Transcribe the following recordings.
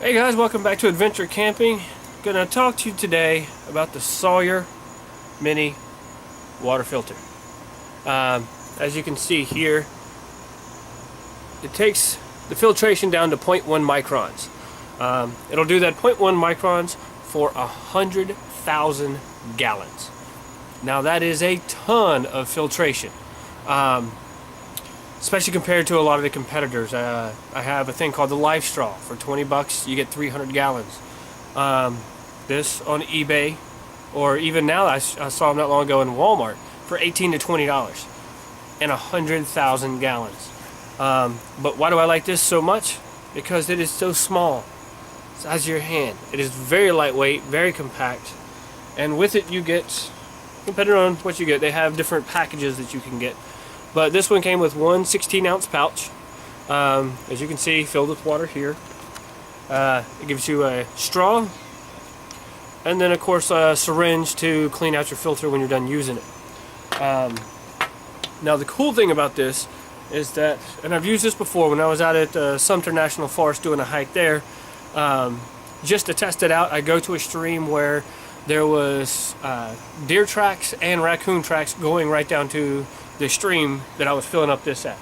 Hey guys, welcome back to Adventure Camping. Gonna talk to you today about the Sawyer Mini water filter. As you can see here, it takes the filtration down to 0.1 microns. It'll do that 0.1 microns for 100,000 gallons. Now that is a ton of filtration. Especially compared to a lot of the competitors. I have a thing called the Life Straw. For 20 bucks, you get 300 gallons. This on eBay, or even now, I saw them not long ago in Walmart for $18 to $20 and 100,000 gallons. But why do I like this so much? Because it is so small, size of your hand. It is very lightweight, very compact, and with it you get, depending on what you get, they have different packages that you can get. But this one came with one 16-ounce pouch, as you can see, filled with water here. It gives you a straw, and then of course a syringe to clean out your filter when you're done using it. Now the cool thing about this is that, and I've used this before when I was out at Sumter National Forest doing a hike there, just to test it out, I go to a stream where there was deer tracks and raccoon tracks going right down to the stream that I was filling up this at.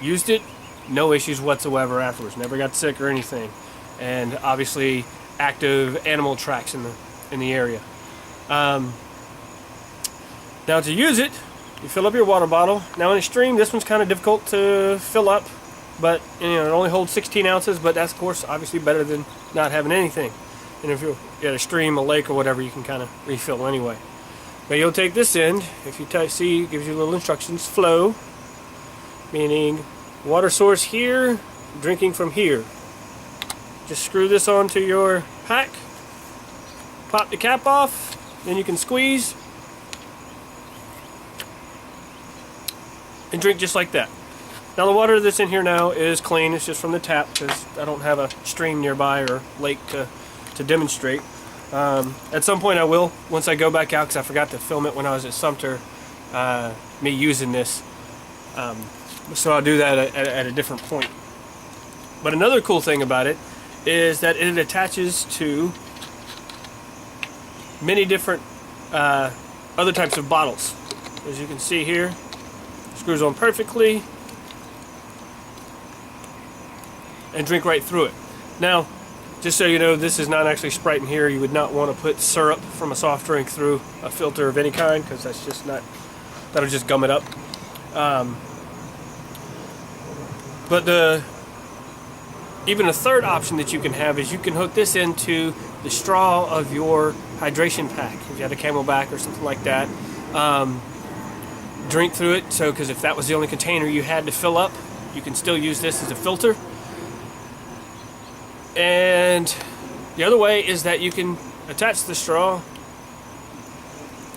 Used it, no issues whatsoever afterwards. Never got sick or anything. And obviously active animal tracks in the area. Now to use it, you fill up your water bottle. Now in a stream, this one's kind of difficult to fill up, but you know, it only holds 16 ounces, but that's of course obviously better than not having anything. And if you're at a stream, a lake, or whatever, you can kind of refill anyway. Now you'll take this end, if you see, it gives you little instructions, flow, meaning water source here, drinking from here. Just screw this onto your pack, pop the cap off, then you can squeeze, and drink just like that. Now the water that's in here now is clean, it's just from the tap, because I don't have a stream nearby or lake to demonstrate. At some point I will, once I go back out, because I forgot to film it when I was at Sumter, me using this. So I'll do that at a different point. But another cool thing about it is that it attaches to many different other types of bottles. As you can see here, screws on perfectly and drink right through it. Now, just so you know, this is not actually Sprite in here. You would not want to put syrup from a soft drink through a filter of any kind, because that's just not, that'll just gum it up. But even a third option that you can have is you can hook this into the straw of your hydration pack. If you had a Camelback or something like that, drink through it. So, because if that was the only container you had to fill up, you can still use this as a filter. And the other way is that you can attach the straw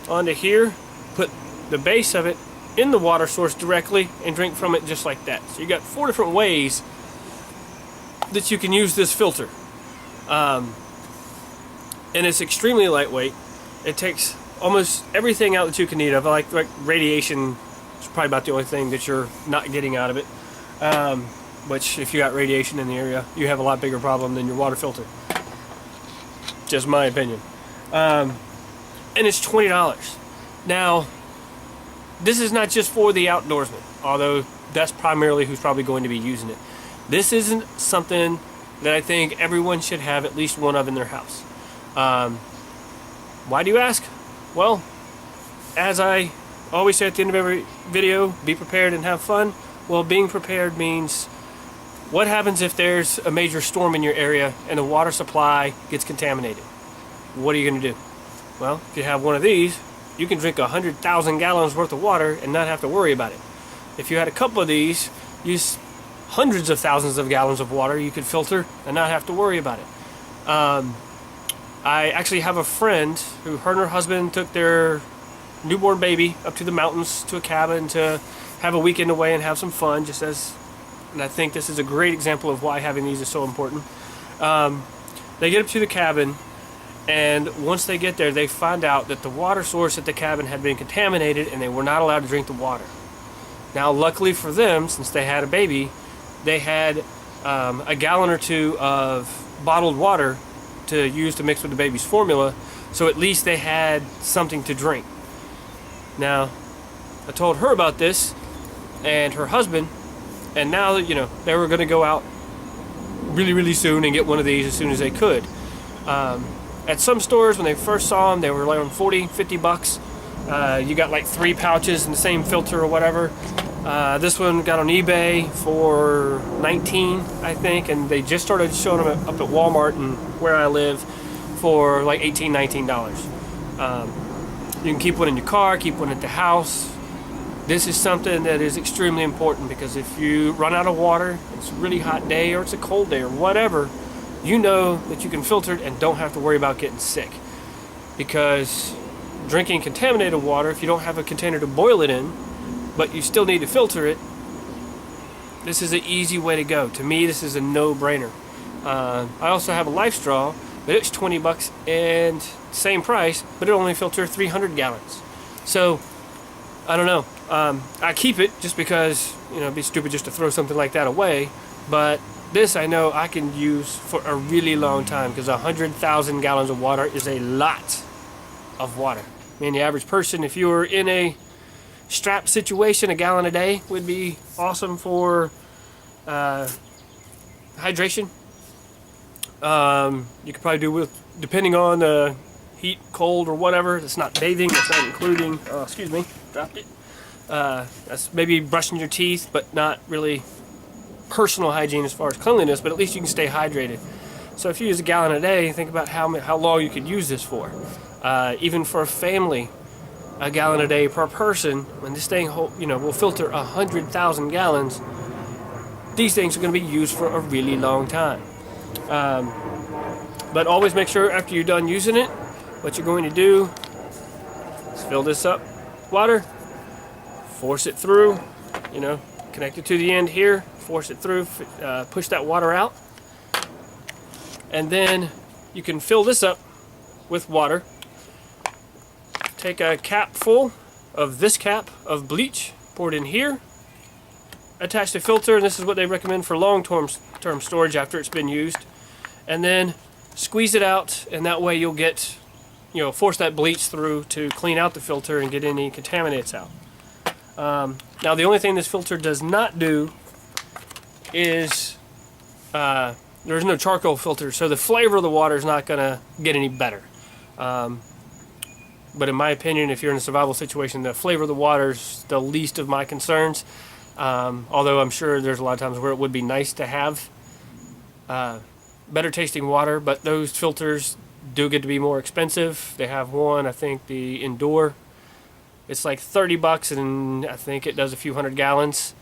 onto here, put the base of it in the water source directly, and drink from it just like that. So you got 4 different ways that you can use this filter. And it's extremely lightweight. It takes almost everything out that you can need of, like radiation is probably about the only thing that you're not getting out of it. Which, if you got radiation in the area, you have a lot bigger problem than your water filter. Just my opinion. And it's $20. Now, this is not just for the outdoorsman, although that's primarily who's probably going to be using it. This isn't something that I think everyone should have at least one of in their house. Why do you ask? Well, as I always say at the end of every video, be prepared and have fun. Well, being prepared means, what happens if there's a major storm in your area and the water supply gets contaminated? What are you going to do? Well, if you have one of these, you can drink 100,000 gallons worth of water and not have to worry about it. If you had a couple of these, use hundreds of thousands of gallons of water you could filter and not have to worry about it. I actually have a friend who, her and her husband took their newborn baby up to the mountains to a cabin to have a weekend away and have some fun, and I think this is a great example of why having these is so important. They get up to the cabin, and once they get there, they find out that the water source at the cabin had been contaminated and they were not allowed to drink the water. Now, luckily for them, since they had a baby, they had a gallon or two of bottled water to use to mix with the baby's formula, so at least they had something to drink. Now, I told her about this and her husband, and now, you know, they were going to go out really soon and get one of these as soon as they could. At some stores, when they first saw them, they were around 40, 50 bucks. You got like 3 pouches in the same filter or whatever. This one got on eBay for 19, I think, and they just started showing them up at Wal-Mart and where I live for like $18, $19. You can keep one in your car, keep one at the house. This is something that is extremely important, because if you run out of water, it's a really hot day or it's a cold day or whatever, you know that you can filter it and don't have to worry about getting sick. Because drinking contaminated water, if you don't have a container to boil it in, but you still need to filter it, this is an easy way to go. To me, this is a no-brainer. I also have a Life Straw, but it's 20 bucks and same price, but it only filters 300 gallons. So, I don't know. I keep it just because, you know, it'd be stupid just to throw something like that away, but this I know I can use for a really long time, because 100,000 gallons of water is a lot of water. I mean, the average person, if you were in a strap situation, a gallon a day would be awesome for hydration. You could probably do with, depending on the heat, cold, or whatever. It's not bathing, it's not including, excuse me, dropped it. That's maybe brushing your teeth, but not really personal hygiene as far as cleanliness, but at least you can stay hydrated. So if you use a gallon a day, think about how long you could use this for. Even for a family, a gallon a day per person, when this thing, you know, will filter 100,000 gallons, these things are going to be used for a really long time. But always make sure after you're done using it, what you're going to do is fill this up with water, force it through, you know, connect it to the end here, force it through, push that water out, and then you can fill this up with water. Take a cap full of this cap of bleach, pour it in here, attach the filter, and this is what they recommend for long-term storage after it's been used, and then squeeze it out, and that way you'll get, you know, force that bleach through to clean out the filter and get any contaminants out. Now the only thing this filter does not do is there's no charcoal filter, so the flavor of the water is not going to get any better. But in my opinion, if you're in a survival situation, the flavor of the water is the least of my concerns. Although I'm sure there's a lot of times where it would be nice to have better tasting water, but those filters do get to be more expensive. They have one, I think the Endure, it's like 30 bucks, and I think it does a few hundred gallons.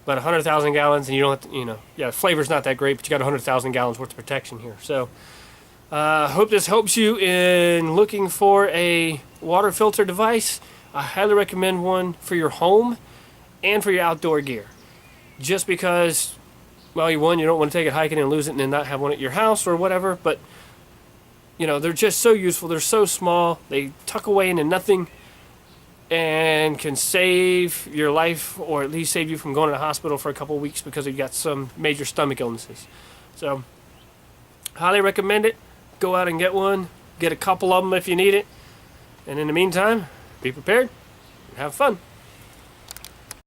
But 100,000 gallons, and you don't have to, you know, yeah, the flavor's not that great, but you got 100,000 gallons worth of protection here. So, hope this helps you in looking for a water filter device. I highly recommend one for your home and for your outdoor gear. Just because, well, you don't want to take it hiking and lose it and then not have one at your house or whatever, but, you know, they're just so useful. They're so small. They tuck away into nothing and can save your life, or at least save you from going to the hospital for a couple of weeks because you got some major stomach illnesses. So, highly recommend it. Go out and get one. Get a couple of them if you need it. And in the meantime, be prepared and have fun.